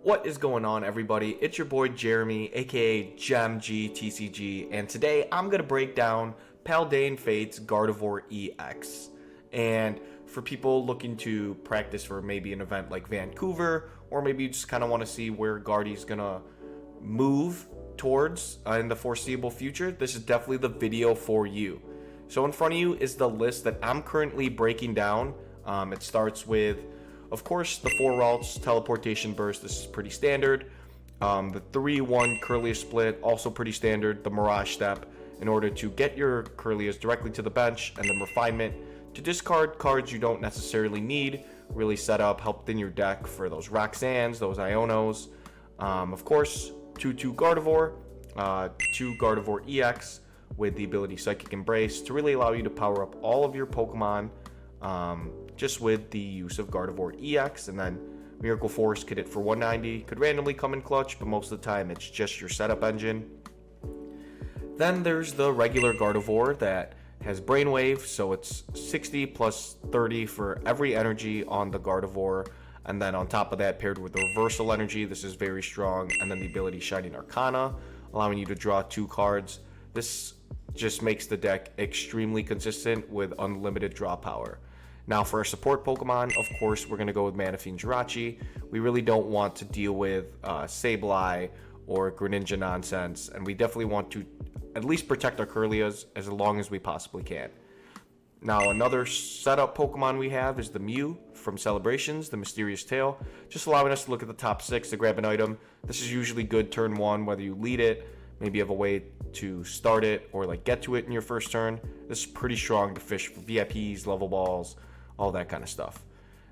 What is going on, everybody? It's your boy Jeremy, aka GemG TCG, and today I'm gonna break down Paldean Fate's Gardevoir EX. And for people looking to practice for maybe an event like Vancouver, or maybe you just kind of want to see where Guardy's gonna move towards in the foreseeable future, this is definitely the video for you. So in front of you is the list that I'm currently breaking down. It starts with, of course, the 4 Ralts Teleportation Burst. This is pretty standard. The 3-1 Kirlia Split, also pretty standard. The Mirage Step, in order to get your Kirlias directly to the bench, and then Refinement to discard cards you don't necessarily need. Really set up, help thin your deck for those Roxannes, those Ionos. Of course, 2-2 Gardevoir, 2 Gardevoir EX with the ability Psychic Embrace to really allow you to power up all of your Pokemon just with the use of Gardevoir EX. And then Miracle Force could hit for 190, could randomly come in clutch, but most of the time it's just your setup engine. Then there's the regular Gardevoir that has Brainwave, so it's 60 plus 30 for every energy on the Gardevoir. And then on top of that, paired with the Reversal Energy, this is very strong. And then the ability Shining Arcana, allowing you to draw 2 cards. This just makes the deck extremely consistent with unlimited draw power. Now for our support Pokemon, of course, we're going to go with Manaphy and Jirachi. We really don't want to deal with Sableye or Greninja nonsense, and we definitely want to at least protect our Kirlias as long as we possibly can. Now another setup Pokemon we have is the Mew from Celebrations, the Mysterious Tail, just allowing us to look at the top 6 to grab an item. This is usually good turn 1, whether you lead it, maybe you have a way to start it or like get to it in your first turn. This is pretty strong to fish for VIPs, level balls, all that kind of stuff.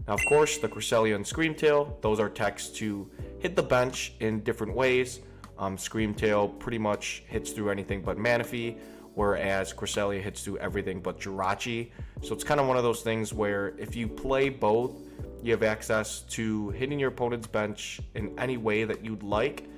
Now, of course, the Cresselia and Screamtail, those are techs to hit the bench in different ways. Screamtail pretty much hits through anything but Manaphy, whereas Cresselia hits through everything but Jirachi. So it's kind of one of those things where if you play both, you have access to hitting your opponent's bench in any way that you'd like.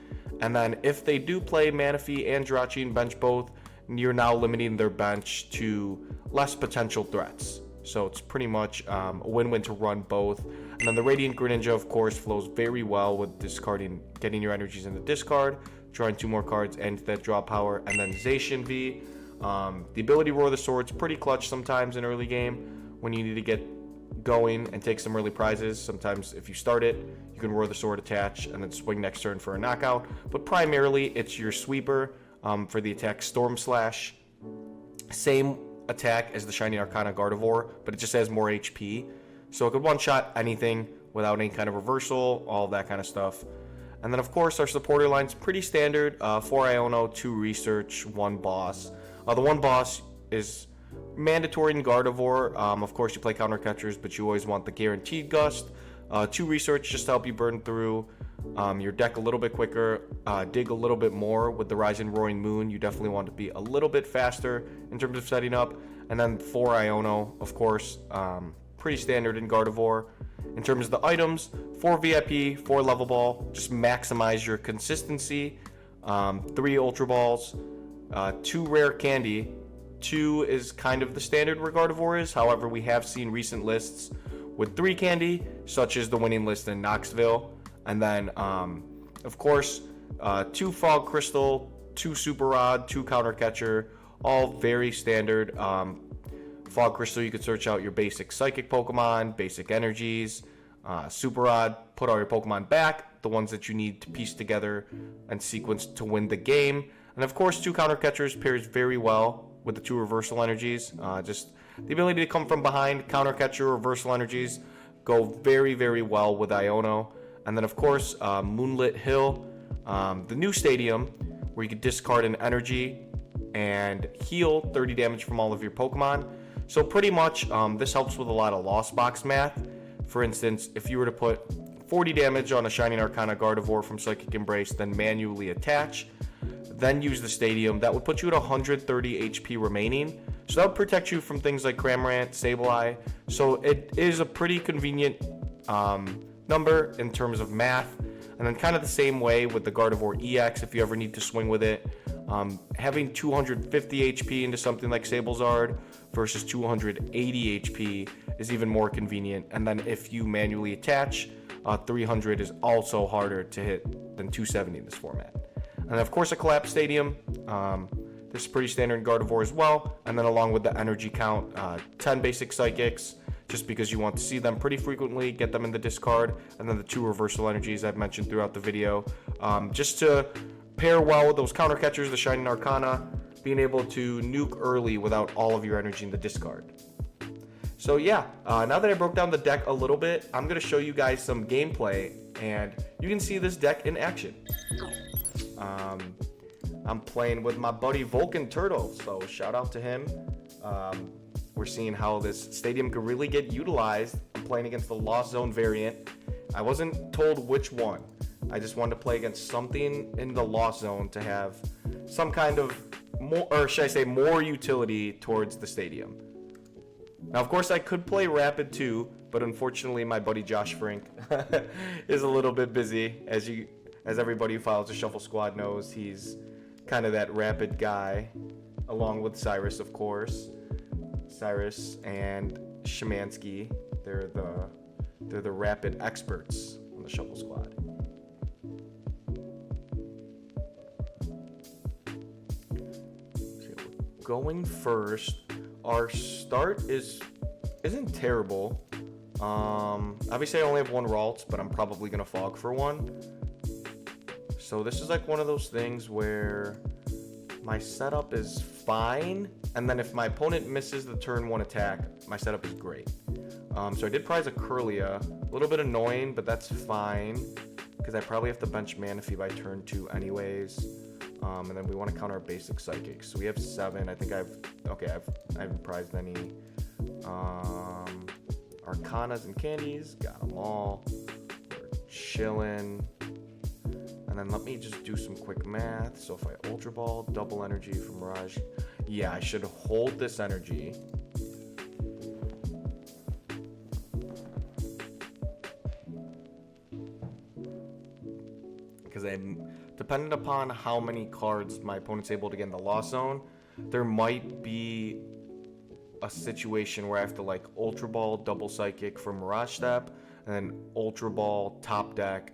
And then if they do play Manaphy and Jirachi and bench both, you're now limiting their bench to less potential threats. So it's pretty much a win-win to run both. And then the Radiant Greninja, of course, flows very well with discarding, getting your energies in the discard, drawing 2 more cards, and that draw power. And then Zacian V, the ability Roar the Sword's pretty clutch sometimes in early game when you need to get going and take some early prizes. Sometimes if you start it, you can Roar the Sword, attach, and then swing next turn for a knockout. But primarily, it's your sweeper for the attack Storm Slash. Same attack as the Shining Arcana Gardevoir, but it just has more HP. So it could one-shot anything without any kind of reversal, all that kind of stuff. And then, of course, our supporter line's pretty standard. 4 Iono, 2 Research, 1 Boss. The 1 Boss is mandatory in Gardevoir. Of course, you play counter catchers, but you always want the guaranteed Gust. 2 Research just to help you burn through your deck a little bit quicker, dig a little bit more. With the Rising Roaring Moon, you definitely want to be a little bit faster in terms of setting up. And then 4 Iono, of course, pretty standard in Gardevoir. In terms of the items, 4 VIP, 4 Level Ball, just maximize your consistency. 3 Ultra Balls, 2 Rare Candy. 2 is kind of the standard where Gardevoir is. However, we have seen recent lists with 3 Candy, such as the winning list in Knoxville. And then, of course, 2 Fog Crystal, 2 Super Rod, 2 Counter Catcher, all very standard. Fog Crystal, you could search out your basic Psychic Pokemon, basic energies. Super Rod, put all your Pokemon back, the ones that you need to piece together and sequence to win the game. And of course, 2 Counter Catchers pairs very well with the 2 Reversal Energies. Just the ability to come from behind, Counter Catcher, Reversal Energies go very, very well with Iono. And then, of course, Moonlit Hill, the new stadium where you can discard an energy and heal 30 damage from all of your Pokemon. So pretty much this helps with a lot of lost box math. For instance, if you were to put 40 damage on a Shining Arcana Gardevoir from Psychic Embrace, then manually attach, then use the stadium, that would put you at 130 HP remaining. So that would protect you from things like Cramorant, Sableye. So it is a pretty convenient number in terms of math. And then kind of the same way with the Gardevoir EX, if you ever need to swing with it. Having 250 HP into something like Sablezard versus 280 HP is even more convenient. And then if you manually attach, 300 is also harder to hit than 270 in this format. And of course, a collapse stadium. This is pretty standard in Gardevoir as well. And then along with the energy count, 10 basic psychics, just because you want to see them pretty frequently, get them in the discard. And then the 2 reversal energies I've mentioned throughout the video. Just to pair well with those counter catchers, the Shining Arcana, being able to nuke early without all of your energy in the discard. So yeah, now that I broke down the deck a little bit, I'm going to show you guys some gameplay, and you can see this deck in action. I'm playing with my buddy Vulcan Turtle, so shout out to him. We're seeing how this stadium could really get utilized. I'm playing against the Lost Zone variant. I wasn't told which one. I just wanted to play against something in the Lost Zone to have some kind of more, or should I say more utility towards the stadium. Now, of course, I could play Rapid too, but unfortunately, my buddy Josh Frink is a little bit busy. As everybody who follows the Shuffle Squad knows, he's kind of that Rapid guy, along with Cyrus, of course. Cyrus and Shemansky, they're the Rapid experts on the Shuffle Squad. Going first, our start isn't terrible. Obviously I only have 1 Ralts, but I'm probably gonna Fog for 1. So this is like one of those things where my setup is fine, and then if my opponent misses the turn 1 attack, my setup is great. So I did prize a Kirlia, a little bit annoying, but that's fine because I probably have to bench Manaphy by turn 2 anyways. And then we want to counter our basic psychics. So we have 7. I think I haven't prized any Arcanas and candies. Got them all. We're chilling. And then let me just do some quick math. So if I Ultra Ball, double energy from Mirage. Yeah, I should hold this energy. Because depending upon how many cards my opponent's able to get in the Lost Zone, there might be a situation where I have to like Ultra Ball, double Psychic for Mirage Step, and then Ultra Ball, top deck,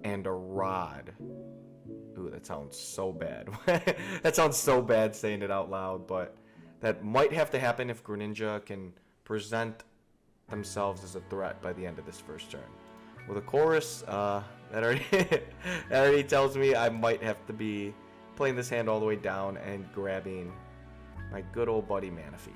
and a Rod. Ooh, that sounds so bad. That sounds so bad saying it out loud, but that might have to happen if Greninja can present themselves as a threat by the end of this first turn. With a chorus, that already tells me I might have to be playing this hand all the way down and grabbing my good old buddy Manaphy.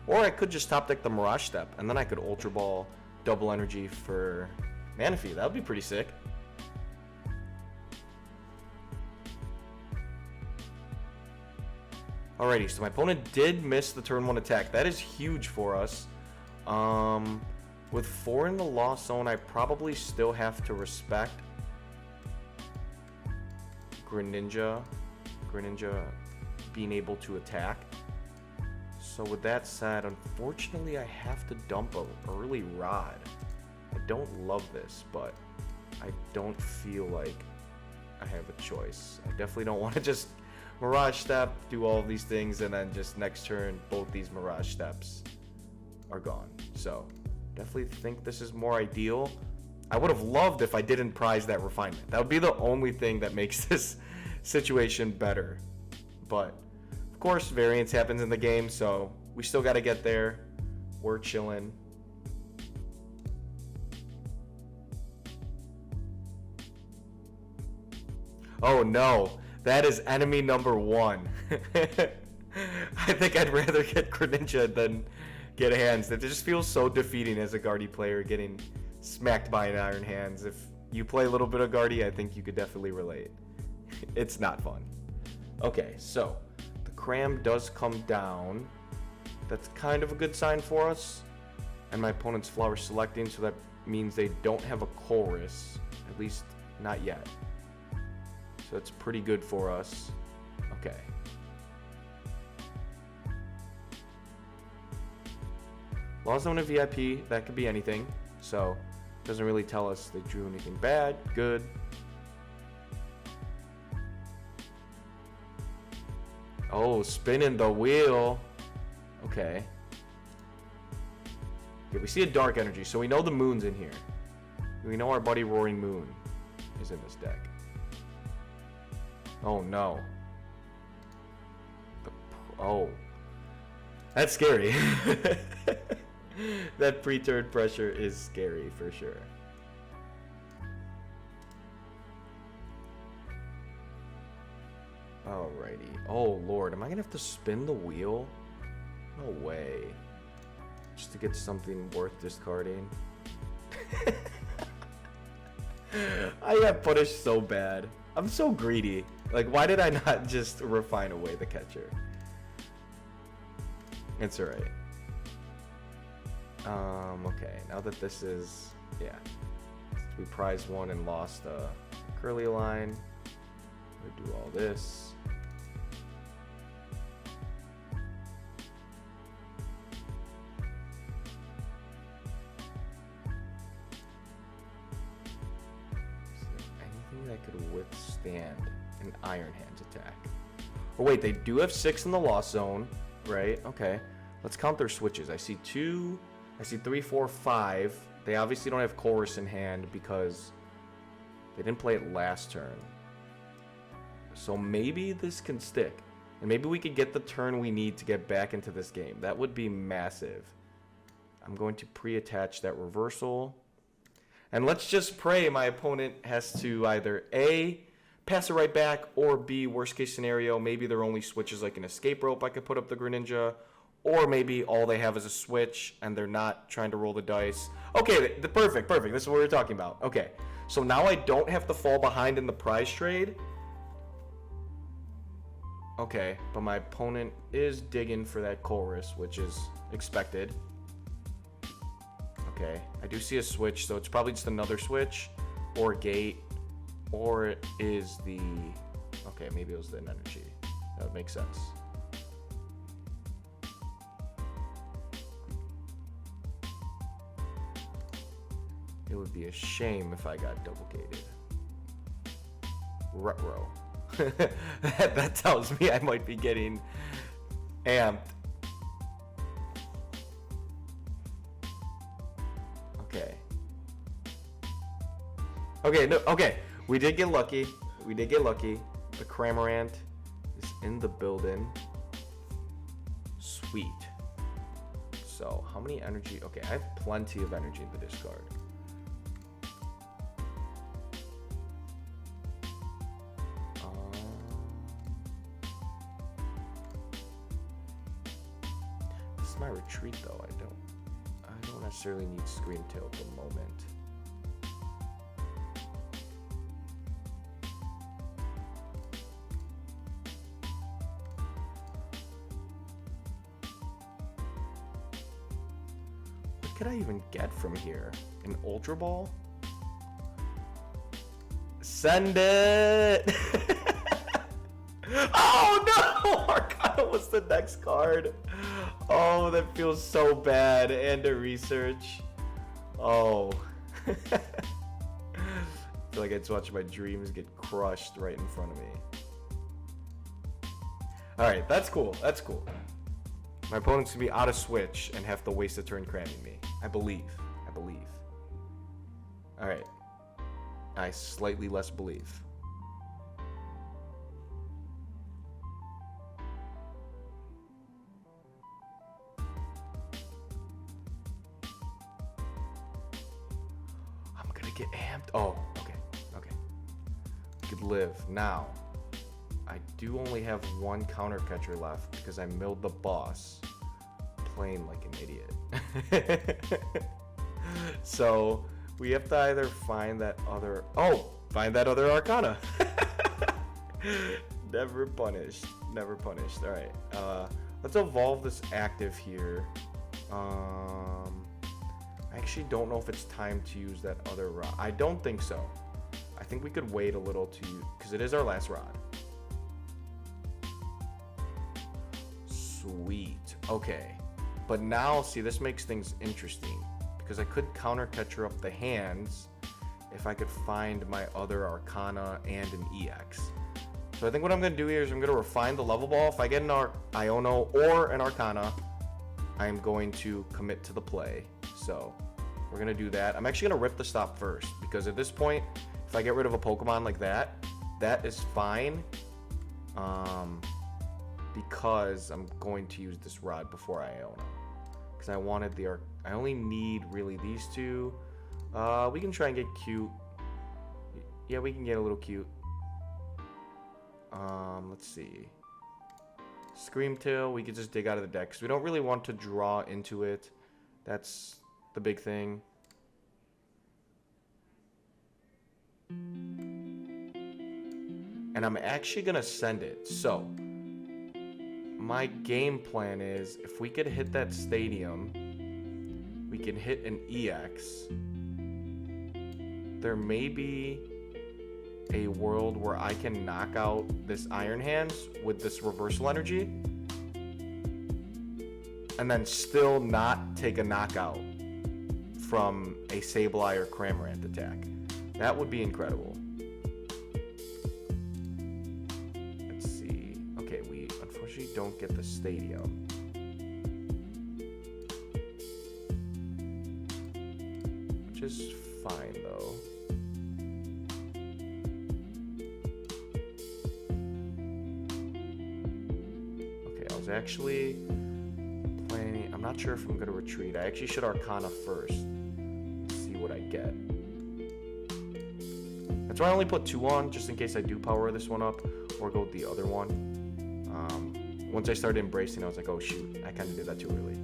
Or I could just top deck the Mirage Step, and then I could Ultra Ball double energy for Manaphy. That would be pretty sick. Alrighty, so my opponent did miss the turn 1 attack. That is huge for us. With 4 in the Lost Zone, I probably still have to respect Greninja being able to attack. So with that said, unfortunately I have to dump an early Rod. I don't love this, but I don't feel like I have a choice. I definitely don't want to just Mirage Step, do all of these things, and then just next turn, both these Mirage Steps are gone. So, definitely think this is more ideal. I would have loved if I didn't prize that refinement. That would be the only thing that makes this situation better. But, of course, variance happens in the game, so we still got to get there. We're chilling. Oh no. That is enemy number 1. I think I'd rather get Greninja than get Hands. It just feels so defeating as a Guardy player getting smacked by an Iron Hands. If you play a little bit of Guardy, I think you could definitely relate. It's not fun. Okay, so the Cram does come down. That's kind of a good sign for us. And my opponent's Flower selecting, so that means they don't have a Chorus. At least not yet. So that's pretty good for us. Okay. Lost Zone and VIP, that could be anything. So, doesn't really tell us they drew anything bad, good. Oh, spinning the wheel. Okay. Yeah, we see a dark energy, so we know the moon's in here. We know our buddy Roaring Moon is in this deck. Oh no. Oh. That's scary. That pre-turn pressure is scary for sure. Alrighty. Oh lord, am I gonna have to spin the wheel? No way. Just to get something worth discarding. I got punished so bad. I'm so greedy. Like, why did I not just refine away the catcher? It's alright. Okay, now that this is, yeah. We prized one and lost a Kirlia line. We do all this. That could withstand an Iron Hands attack. Oh wait, they do have 6 in the Lost Zone, right? Okay, let's count their switches. I see 2, I see 3, 4, 5. They obviously don't have Chorus in hand because they didn't play it last turn. So maybe this can stick. And maybe we could get the turn we need to get back into this game. That would be massive. I'm going to pre-attach that reversal. And let's just pray my opponent has to either A, pass it right back, or B, worst case scenario, maybe their only switch is like an escape rope I could put up the Greninja, or maybe all they have is a switch and they're not trying to roll the dice. Okay, perfect. This is what we're talking about. Okay, so now I don't have to fall behind in the prize trade. Okay, but my opponent is digging for that Chorus, which is expected. Okay, I do see a switch, so it's probably just another switch, or a gate, or it is the... Okay, maybe it was the energy. That would make sense. It would be a shame if I got double gated. Ruh-roh. That tells me I might be getting amped. Okay, we did get lucky. The Cramorant is in the building. Sweet. So, how many energy? Okay, I have plenty of energy in the discard. This is my retreat though. I don't necessarily need Scream Tail at the moment. What could I even get from here? An Ultra Ball? Send it! Oh no! Arcana was the next card. Oh, that feels so bad. And a research. Oh. I feel like I just watched my dreams get crushed right in front of me. Alright, that's cool. That's cool. My opponent's gonna be out of switch and have to waste a turn cramming me. I believe. Alright. I slightly less believe. I'm gonna get amped. Oh, okay. We could live. Now, I do only have one counter catcher left because I milled the boss playing like an idiot. So we have to either find that other Arcana. Never punished. All right, let's evolve this active here. I actually don't know if it's time to use that other rod. I don't think so. I think we could wait a little to use, because it is our last rod. Sweet. Okay. But now, see, this makes things interesting. Because I could counter catcher up the hands if I could find my other Arcana and an EX. So I think what I'm going to do here is I'm going to refine the level ball. If I get an Iono or an Arcana, I'm going to commit to the play. So we're going to do that. I'm actually going to rip the stop first, because at this point, if I get rid of a Pokemon like that, that is fine. Because I'm going to use this rod before Iono. Because I wanted the I only need really these two. We can try and get cute. Yeah, we can get a little cute. Let's see. Screamtail, we could just dig out of the deck, because we don't really want to draw into it. That's the big thing. And I'm actually going to send it. So, my game plan is, if we could hit that stadium, we can hit an EX. There may be a world where I can knock out this Iron Hands with this reversal energy and then still not take a knockout from a Sableye or Cramorant attack. That would be incredible. Let's see. Okay, we unfortunately don't get the stadium. Which is fine though. Actually planning, I'm not sure if I'm going to retreat. I actually should Arcana first, see what I get. That's why I only put 2 on, just in case I do power this one up or go with the other one. Once I started embracing, I was like, oh shoot, I kind of did that too early.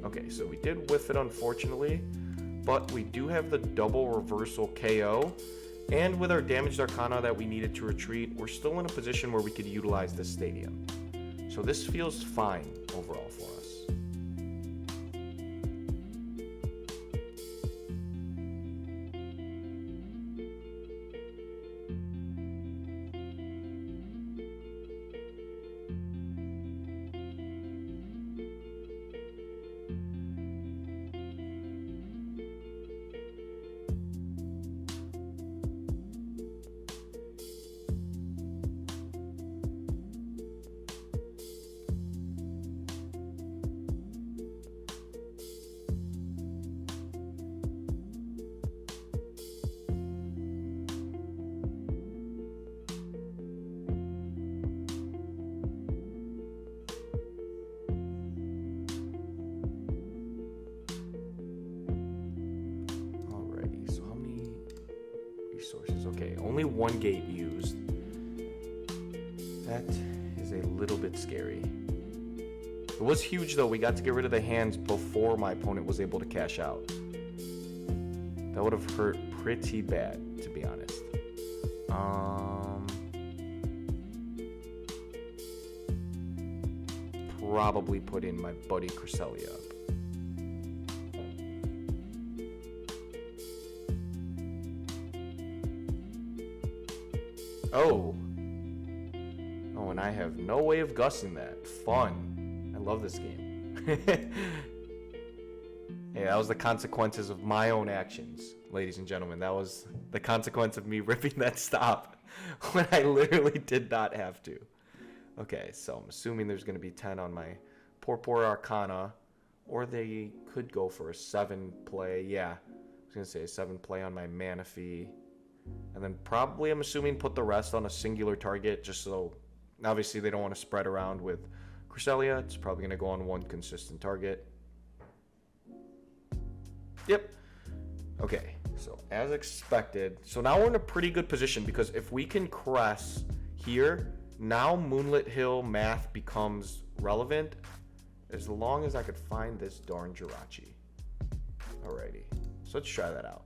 Okay, so we did whiff it, unfortunately. But we do have the double reversal KO, and with our damaged Arcana that we needed to retreat, we're still in a position where we could utilize this stadium. So this feels fine overall for us. Okay, only 1 gate used. That is a little bit scary. It was huge though. We got to get rid of the hands before my opponent was able to cash out. That would have hurt pretty bad, to be honest. Probably put in my buddy Cresselia up. Oh, and I have no way of guessing that. Fun. I love this game. Yeah, that was the consequences of my own actions, ladies and gentlemen. That was the consequence of me ripping that stop when I literally did not have to. Okay, so I'm assuming there's going to be 10 on my poor Arcana, or they could go for a 7 play. Yeah, I was going to say a 7 play on my Manaphy. And then probably, I'm assuming, put the rest on a singular target, just so, obviously, they don't want to spread around with Cresselia. It's probably going to go on 1 consistent target. Yep. Okay, so as expected. So now we're in a pretty good position, because if we can Cress here, now Moonlit Hill math becomes relevant, as long as I could find this darn Jirachi. Alrighty, so let's try that out.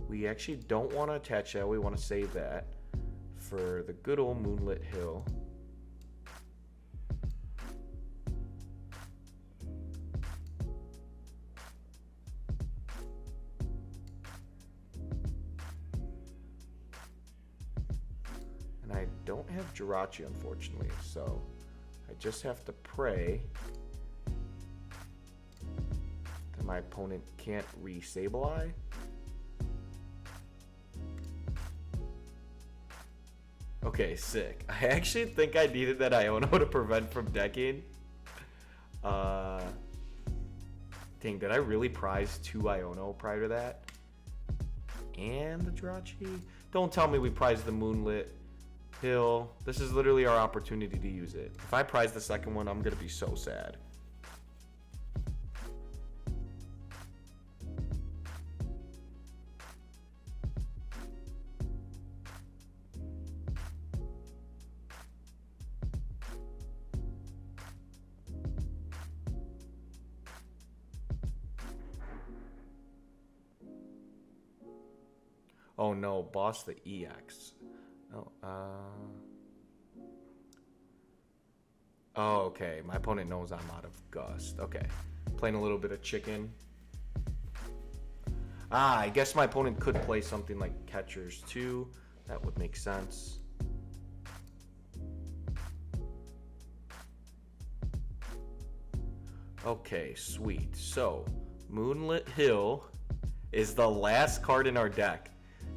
We actually don't want to attach that. We want to save that for the good old Moonlit Hill. And I don't have Jirachi, unfortunately, so I just have to pray that my opponent can't re-Sableye. Okay, sick. I actually think I needed that Iono to prevent from decking. Dang, did I really prize 2 Iono prior to that? And the Jirachi? Don't tell me we prized the Moonlit Hill. This is literally our opportunity to use it. If I prize the second one, I'm gonna be so sad. Oh no, boss the EX. Oh, okay. My opponent knows I'm out of Gust. Okay. Playing a little bit of chicken. I guess my opponent could play something like Catchers too. That would make sense. Okay, sweet. So, Moonlit Hill is the last card in our deck.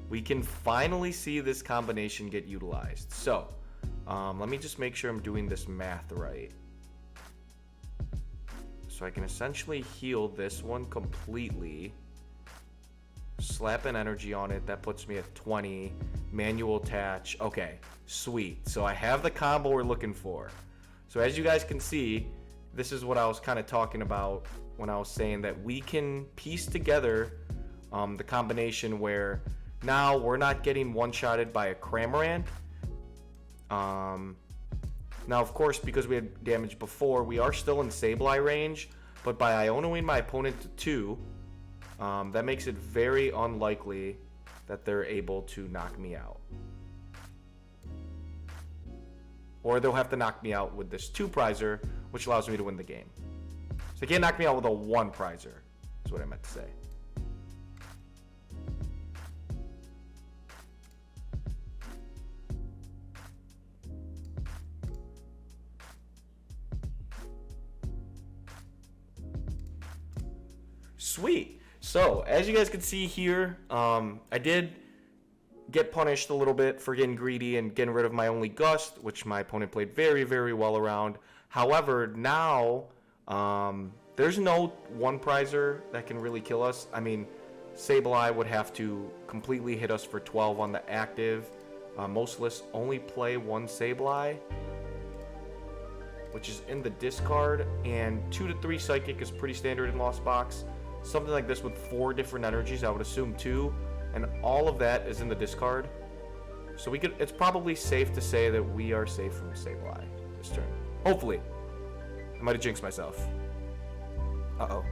We can finally see this combination get utilized. So, let me just make sure I'm doing this math right. So I can essentially heal this one completely. Slap an energy on it. That puts me at 20. Manual attach. Okay, sweet. So I have the combo we're looking for. So as you guys can see, this is what I was kind of talking about when I was saying that we can piece together the combination where now we're not getting one-shotted by a Cramorant. Now, of course, because we had damage before, we are still in Sableye range, but by Ionoing my opponent to 2, that makes it very unlikely that they're able to knock me out. Or they'll have to knock me out with this 2 prizer, which allows me to win the game. So they can't knock me out with a 1 prizer, is what I meant to say. Sweet. So, as you guys can see here, I did get punished a little bit for getting greedy and getting rid of my only Gust, which my opponent played very, very well around. However, now, there's no 1 prizer that can really kill us. I mean, Sableye would have to completely hit us for 12 on the active. Most lists only play 1 Sableye, which is in the discard, and 2 to 3 Psychic is pretty standard in Lost Box. Something like this with 4 different energies, I would assume 2, and all of that is in the discard. So we could. It's probably safe to say that we are safe from Sableye this turn. Hopefully. I might have jinxed myself. Uh-oh.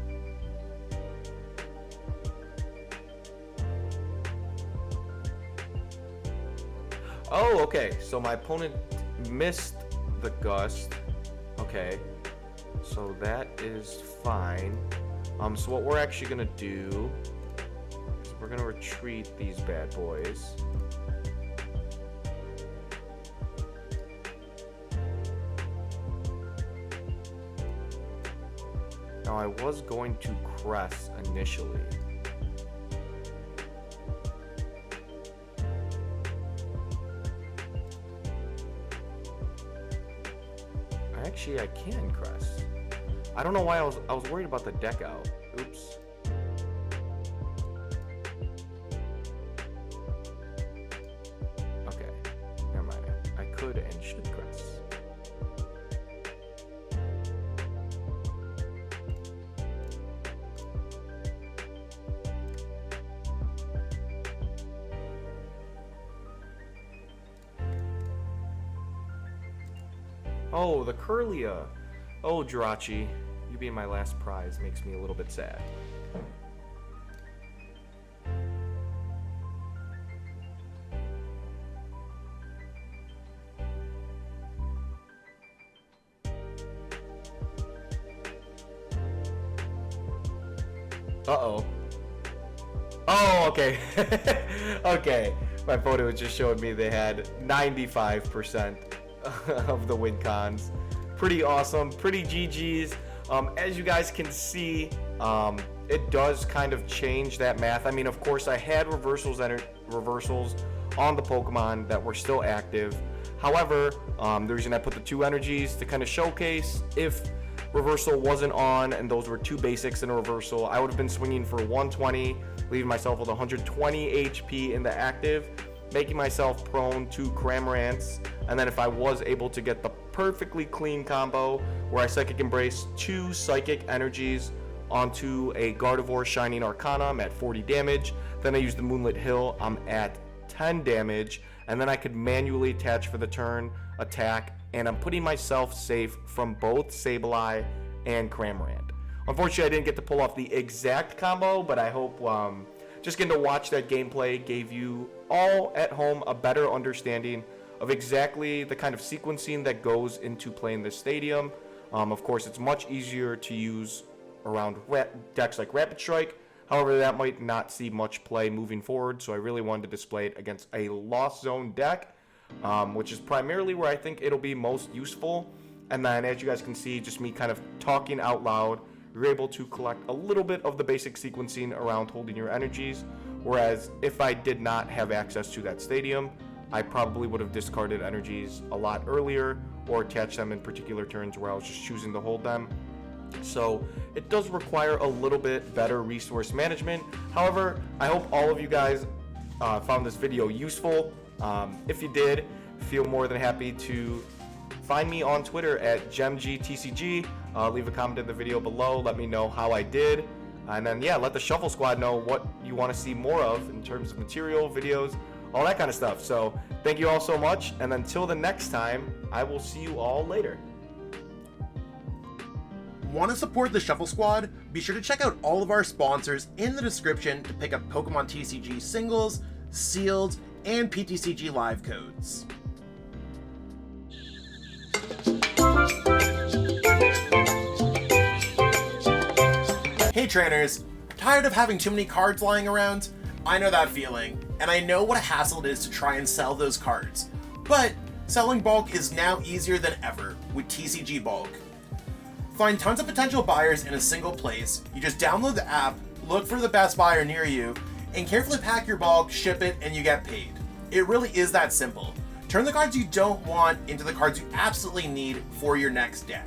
Oh, okay. So my opponent missed the Gust. Okay. So that is fine. So what we're actually gonna do is we're gonna retreat these bad boys. Now I was going to Cress initially. Actually, I can Cress. I don't know why I was worried about the deck out. Oops. Okay. Never mind. I could and should Cress. Oh, the Kirlia. Oh, Jirachi, you being my last prize makes me a little bit sad. Uh-oh. Oh, okay. Okay. my photo just showed me they had 95% of the win cons. Pretty awesome, pretty GG's. As you guys can see, it does kind of change that math. I mean, of course, I had reversals on the Pokemon that were still active. However, the reason I put the 2 energies to kind of showcase if reversal wasn't on and those were 2 basics in a reversal, I would have been swinging for 120, leaving myself with 120 HP in the active, making myself prone to Cramorants. And then if I was able to get the perfectly clean combo where I Psychic Embrace 2 Psychic Energies onto a Gardevoir Shining Arcana, I'm at 40 damage. Then I use the Moonlit Hill, I'm at 10 damage. And then I could manually attach for the turn, attack, and I'm putting myself safe from both Sableye and Cramorant. Unfortunately, I didn't get to pull off the exact combo, but I hope just getting to watch that gameplay gave you all at home a better understanding of exactly the kind of sequencing that goes into playing this stadium. Of course, it's much easier to use around decks like Rapid Strike. However, that might not see much play moving forward, so I really wanted to display it against a Lost Zone deck, which is primarily where I think it'll be most useful. And then, as you guys can see, just me kind of talking out loud, you're able to collect a little bit of the basic sequencing around holding your energies, whereas if I did not have access to that stadium, I probably would have discarded energies a lot earlier or attached them in particular turns where I was just choosing to hold them. So it does require a little bit better resource management. However, I hope all of you guys found this video useful. If you did, feel more than happy to find me on Twitter at GemGTCG. Leave a comment in the video below. Let me know how I did. And then, yeah, let the Shuffle Squad know what you want to see more of in terms of material, videos, all that kind of stuff. So thank you all so much. And until the next time, I will see you all later. Want to support the Shuffle Squad? Be sure to check out all of our sponsors in the description to pick up Pokemon TCG singles, sealed, and PTCG live codes. Hey trainers, tired of having too many cards lying around? I know that feeling, and I know what a hassle it is to try and sell those cards. But selling bulk is now easier than ever with TCG Bulk. Find tons of potential buyers in a single place. You just download the app, look for the best buyer near you, and carefully pack your bulk, ship it, and you get paid. It really is that simple. Turn the cards you don't want into the cards you absolutely need for your next deck.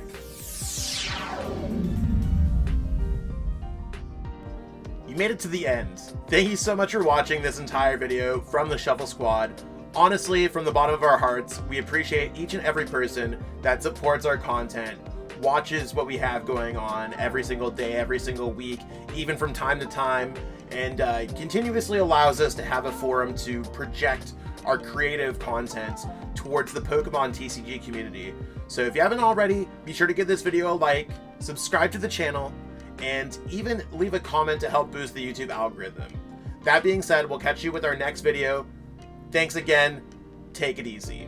You made it to the end. Thank you so much for watching this entire video from the Shuffle Squad. Honestly, from the bottom of our hearts, we appreciate each and every person that supports our content, watches what we have going on every single day, every single week, even from time to time, and continuously allows us to have a forum to project our creative content towards the Pokemon TCG community. So if you haven't already, be sure to give this video a like, subscribe to the channel, and even leave a comment to help boost the YouTube algorithm. That being said, we'll catch you with our next video. Thanks again. Take it easy.